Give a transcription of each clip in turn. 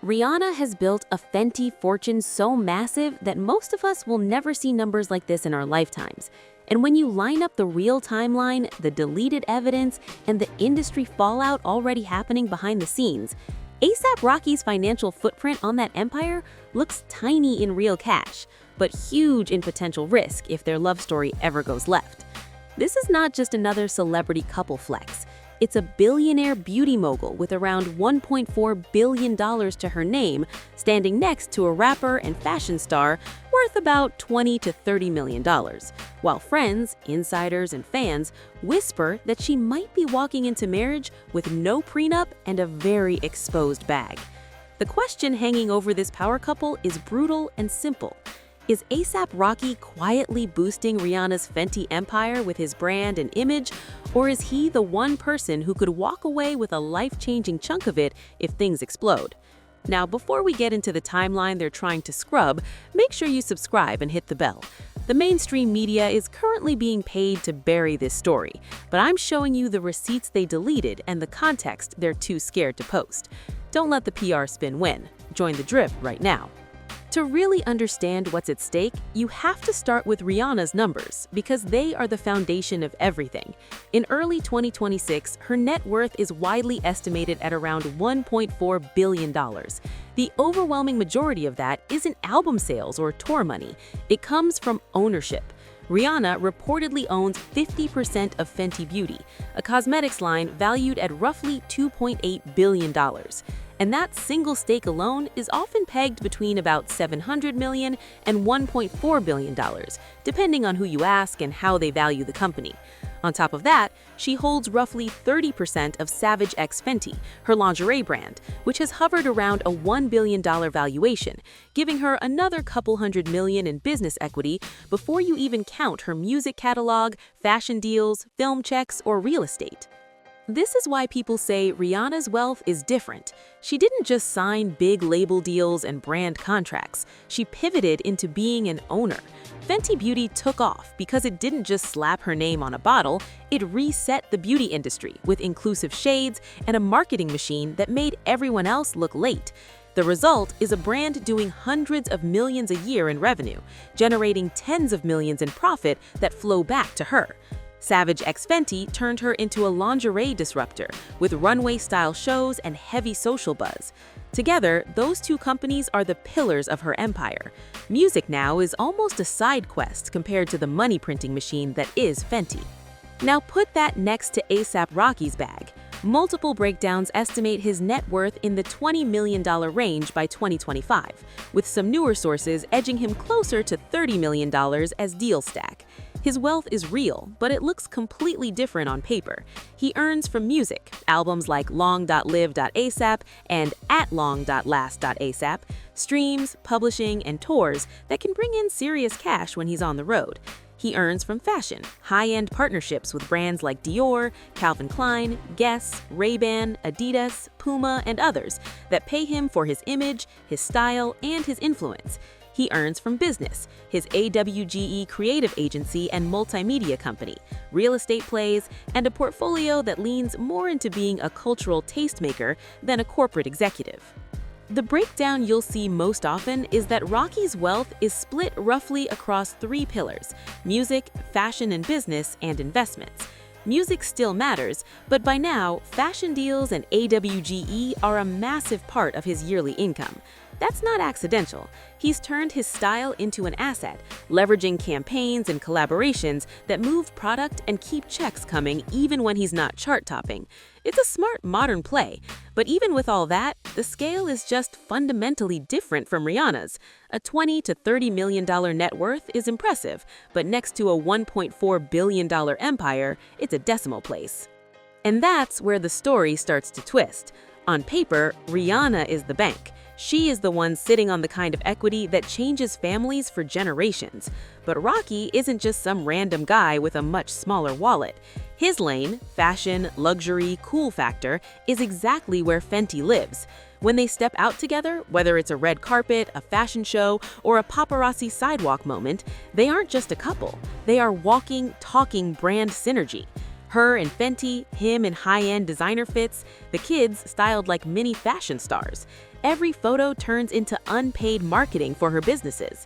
Rihanna has built a Fenty fortune so massive that most of us will never see numbers like this in our lifetimes. And when you line up the real timeline, the deleted evidence, and the industry fallout already happening behind the scenes, A$AP Rocky's financial footprint on that empire looks tiny in real cash, but huge in potential risk if their love story ever goes left. This is not just another celebrity couple flex. It's a billionaire beauty mogul with around $1.4 billion to her name, standing next to a rapper and fashion star worth about $20 to $30 million, while friends, insiders, and fans whisper that she might be walking into marriage with no prenup and a very exposed bag. The question hanging over this power couple is brutal and simple. Is A$AP Rocky quietly boosting Rihanna's Fenty empire with his brand and image, or is he the one person who could walk away with a life-changing chunk of it if things explode? Now, before we get into the timeline they're trying to scrub, make sure you subscribe and hit the bell. The mainstream media is currently being paid to bury this story, but I'm showing you the receipts they deleted and the context they're too scared to post. Don't let the PR spin win. Join the drip right now. To really understand what's at stake, you have to start with Rihanna's numbers, because they are the foundation of everything. In early 2026, her net worth is widely estimated at around $1.4 billion. The overwhelming majority of that isn't album sales or tour money. It comes from ownership. Rihanna reportedly owns 50% of Fenty Beauty, a cosmetics line valued at roughly $2.8 billion. And that single stake alone is often pegged between about $700 million and $1.4 billion, depending on who you ask and how they value the company. On top of that, she holds roughly 30% of Savage X Fenty, her lingerie brand, which has hovered around a $1 billion valuation, giving her another couple hundred million in business equity before you even count her music catalog, fashion deals, film checks, or real estate. This is why people say Rihanna's wealth is different. She didn't just sign big label deals and brand contracts. She pivoted into being an owner. Fenty Beauty took off because it didn't just slap her name on a bottle, it reset the beauty industry with inclusive shades and a marketing machine that made everyone else look late. The result is a brand doing hundreds of millions a year in revenue, generating tens of millions in profit that flow back to her. Savage X Fenty turned her into a lingerie disruptor with runway-style shows and heavy social buzz. Together, those two companies are the pillars of her empire. Music now is almost a side quest compared to the money-printing machine that is Fenty. Now put that next to A$AP Rocky's bag. Multiple breakdowns estimate his net worth in the $20 million range by 2025, with some newer sources edging him closer to $30 million as deals stack. His wealth is real, but it looks completely different on paper. He earns from music, albums like Long.Live.ASAP and @Long.Last.ASAP, streams, publishing, and tours that can bring in serious cash when he's on the road. He earns from fashion, high-end partnerships with brands like Dior, Calvin Klein, Guess, Ray-Ban, Adidas, Puma, and others that pay him for his image, his style, and his influence. He earns from business, his AWGE creative agency and multimedia company, real estate plays, and a portfolio that leans more into being a cultural tastemaker than a corporate executive. The breakdown you'll see most often is that Rocky's wealth is split roughly across three pillars: music, fashion and business, and investments. Music still matters, but by now, fashion deals and AWGE are a massive part of his yearly income. That's not accidental. He's turned his style into an asset, leveraging campaigns and collaborations that move product and keep checks coming even when he's not chart-topping. It's a smart, modern play. But even with all that, the scale is just fundamentally different from Rihanna's. A $20 to $30 million net worth is impressive, but next to a $1.4 billion empire, it's a decimal place. And that's where the story starts to twist. On paper, Rihanna is the bank. She is the one sitting on the kind of equity that changes families for generations. But Rocky isn't just some random guy with a much smaller wallet. His lane, fashion, luxury, cool factor, is exactly where Fenty lives. When they step out together, whether it's a red carpet, a fashion show, or a paparazzi sidewalk moment, they aren't just a couple. They are walking, talking brand synergy. Her in Fenty, him in high-end designer fits, the kids styled like mini fashion stars. Every photo turns into unpaid marketing for her businesses.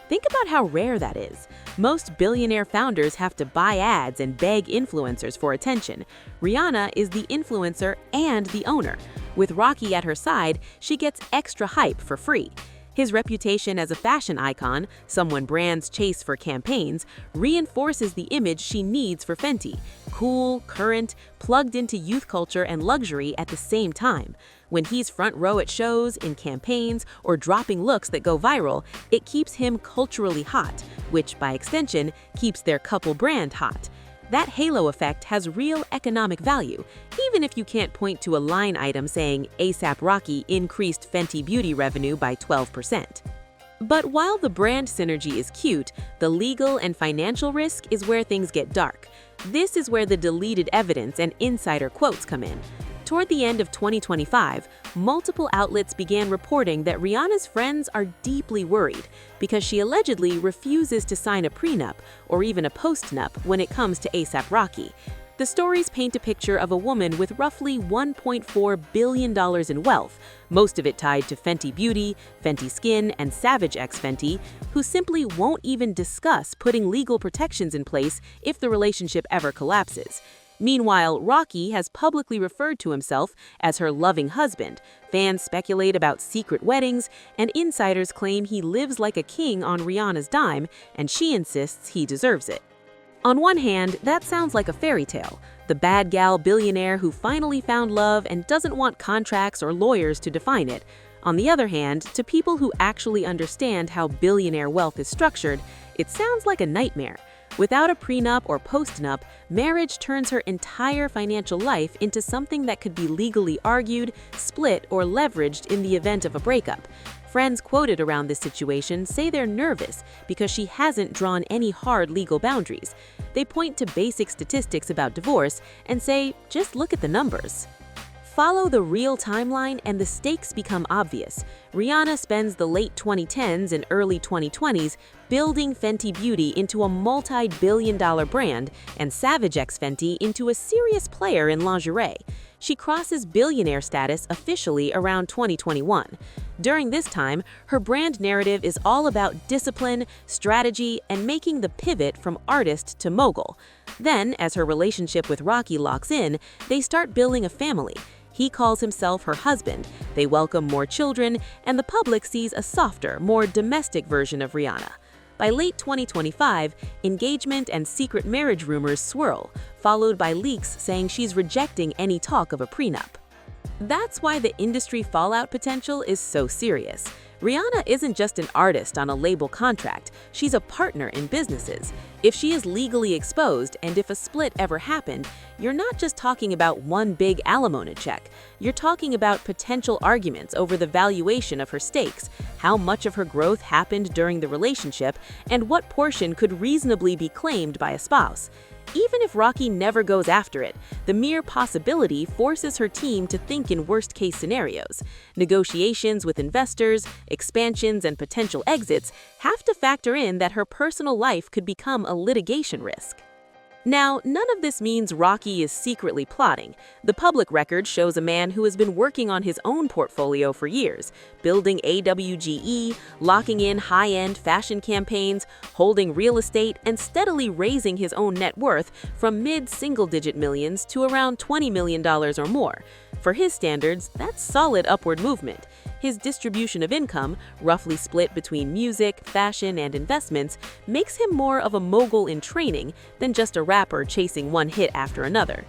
Think about how rare that is. Most billionaire founders have to buy ads and beg influencers for attention. Rihanna is the influencer and the owner. With Rocky at her side, she gets extra hype for free. His reputation as a fashion icon, someone brands chase for campaigns, reinforces the image she needs for Fenty: cool, current, plugged into youth culture and luxury at the same time. When he's front row at shows, in campaigns, or dropping looks that go viral, it keeps him culturally hot, which by extension keeps their couple brand hot. That halo effect has real economic value, even if you can't point to a line item saying ASAP Rocky increased Fenty Beauty revenue by 12%. But while the brand synergy is cute, the legal and financial risk is where things get dark. This is where the deleted evidence and insider quotes come in. Toward the end of 2025, multiple outlets began reporting that Rihanna's friends are deeply worried because she allegedly refuses to sign a prenup or even a postnup when it comes to ASAP Rocky. The stories paint a picture of a woman with roughly $1.4 billion in wealth, most of it tied to Fenty Beauty, Fenty Skin, and Savage X Fenty, who simply won't even discuss putting legal protections in place if the relationship ever collapses. Meanwhile, Rocky has publicly referred to himself as her loving husband. Fans speculate about secret weddings, and insiders claim he lives like a king on Rihanna's dime, and she insists he deserves it. On one hand, that sounds like a fairy tale, the bad gal billionaire who finally found love and doesn't want contracts or lawyers to define it. On the other hand, to people who actually understand how billionaire wealth is structured, it sounds like a nightmare. Without a prenup or postnup, marriage turns her entire financial life into something that could be legally argued, split, or leveraged in the event of a breakup. Friends quoted around this situation say they're nervous because she hasn't drawn any hard legal boundaries. They point to basic statistics about divorce and say, just look at the numbers. Follow the real timeline and the stakes become obvious. Rihanna spends the late 2010s and early 2020s building Fenty Beauty into a multi-billion-dollar brand and Savage X Fenty into a serious player in lingerie. She crosses billionaire status officially around 2021. During this time, her brand narrative is all about discipline, strategy, and making the pivot from artist to mogul. Then, as her relationship with Rocky locks in, they start building a family. He calls himself her husband, they welcome more children, and the public sees a softer, more domestic version of Rihanna. By late 2025, engagement and secret marriage rumors swirl, followed by leaks saying she's rejecting any talk of a prenup. That's why the industry fallout potential is so serious. Rihanna isn't just an artist on a label contract, she's a partner in businesses. If she is legally exposed and if a split ever happened, you're not just talking about one big alimony check. You're talking about potential arguments over the valuation of her stakes, how much of her growth happened during the relationship, and what portion could reasonably be claimed by a spouse. Even if Rocky never goes after it, the mere possibility forces her team to think in worst-case scenarios. Negotiations with investors, expansions, and potential exits have to factor in that her personal life could become a litigation risk. Now, none of this means Rocky is secretly plotting. The public record shows a man who has been working on his own portfolio for years, building AWGE, locking in high-end fashion campaigns, holding real estate, and steadily raising his own net worth from mid-single-digit millions to around $20 million or more. For his standards, that's solid upward movement. His distribution of income, roughly split between music, fashion, and investments, makes him more of a mogul in training than just a rapper chasing one hit after another.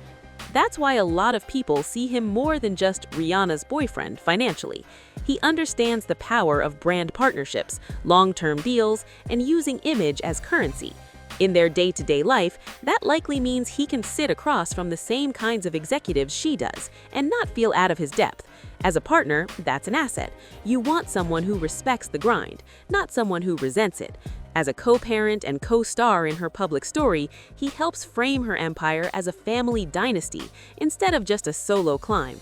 That's why a lot of people see him more than just Rihanna's boyfriend financially. He understands the power of brand partnerships, long-term deals, and using image as currency. In their day-to-day life, that likely means he can sit across from the same kinds of executives she does and not feel out of his depth. As a partner, that's an asset. You want someone who respects the grind, not someone who resents it. As a co-parent and co-star in her public story, he helps frame her empire as a family dynasty instead of just a solo climb.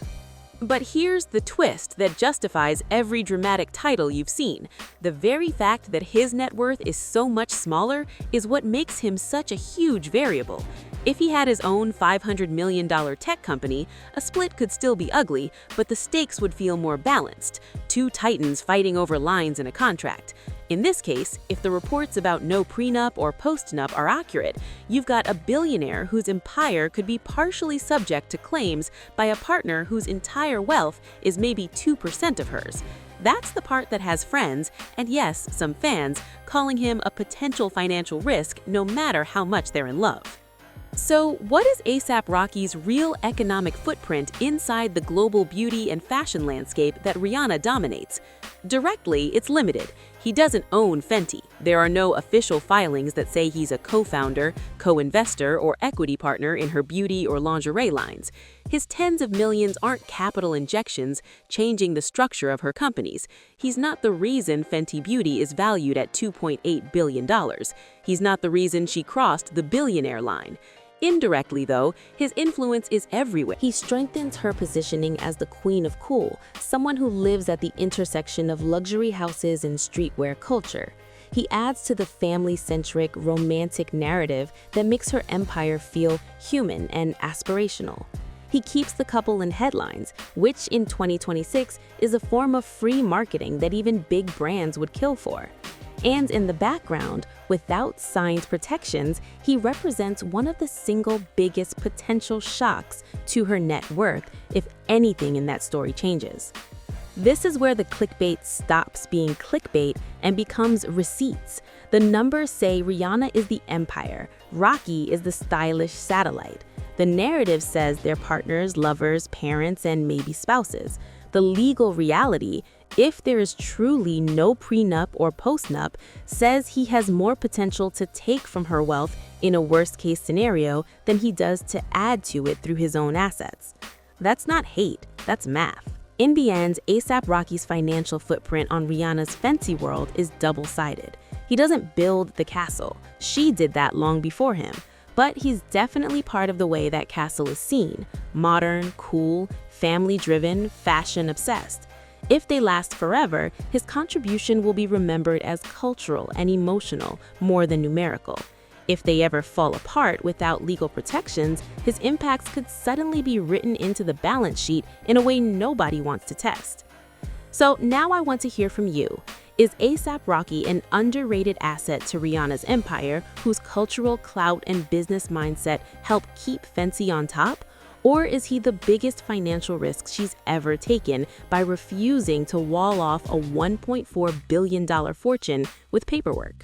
But here's the twist that justifies every dramatic title you've seen. The very fact that his net worth is so much smaller is what makes him such a huge variable. If he had his own $500 million tech company, a split could still be ugly, but the stakes would feel more balanced, two titans fighting over lines in a contract. In this case, if the reports about no prenup or postnup are accurate, you've got a billionaire whose empire could be partially subject to claims by a partner whose entire wealth is maybe 2% of hers. That's the part that has friends, and yes, some fans, calling him a potential financial risk no matter how much they're in love. So, what is A$AP Rocky's real economic footprint inside the global beauty and fashion landscape that Rihanna dominates? Directly, it's limited. He doesn't own Fenty. There are no official filings that say he's a co-founder, co-investor, or equity partner in her beauty or lingerie lines. His tens of millions aren't capital injections changing the structure of her companies. He's not the reason Fenty Beauty is valued at $2.8 billion. He's not the reason she crossed the billionaire line. Indirectly, though, his influence is everywhere. He strengthens her positioning as the queen of cool, someone who lives at the intersection of luxury houses and streetwear culture. He adds to the family-centric, romantic narrative that makes her empire feel human and aspirational. He keeps the couple in headlines, which in 2026 is a form of free marketing that even big brands would kill for. And in the background, without signed protections, he represents one of the single biggest potential shocks to her net worth if anything in that story changes. This is where the clickbait stops being clickbait and becomes receipts. The numbers say Rihanna is the empire, Rocky is the stylish satellite. The narrative says they're partners, lovers, parents, and maybe spouses. The legal reality, if there is truly no prenup or postnup, says he has more potential to take from her wealth in a worst-case scenario than he does to add to it through his own assets. That's not hate, that's math. In the end, A$AP Rocky's financial footprint on Rihanna's Fenty world is double-sided. He doesn't build the castle. She did that long before him. But he's definitely part of the way that castle is seen: modern, cool, family-driven, fashion-obsessed. If they last forever, his contribution will be remembered as cultural and emotional more than numerical. If they ever fall apart without legal protections, his impacts could suddenly be written into the balance sheet in a way nobody wants to test. So now I want to hear from you. Is A$AP Rocky an underrated asset to Rihanna's empire, whose cultural clout and business mindset help keep Fenty on top? Or is he the biggest financial risk she's ever taken by refusing to wall off a $1.4 billion fortune with paperwork?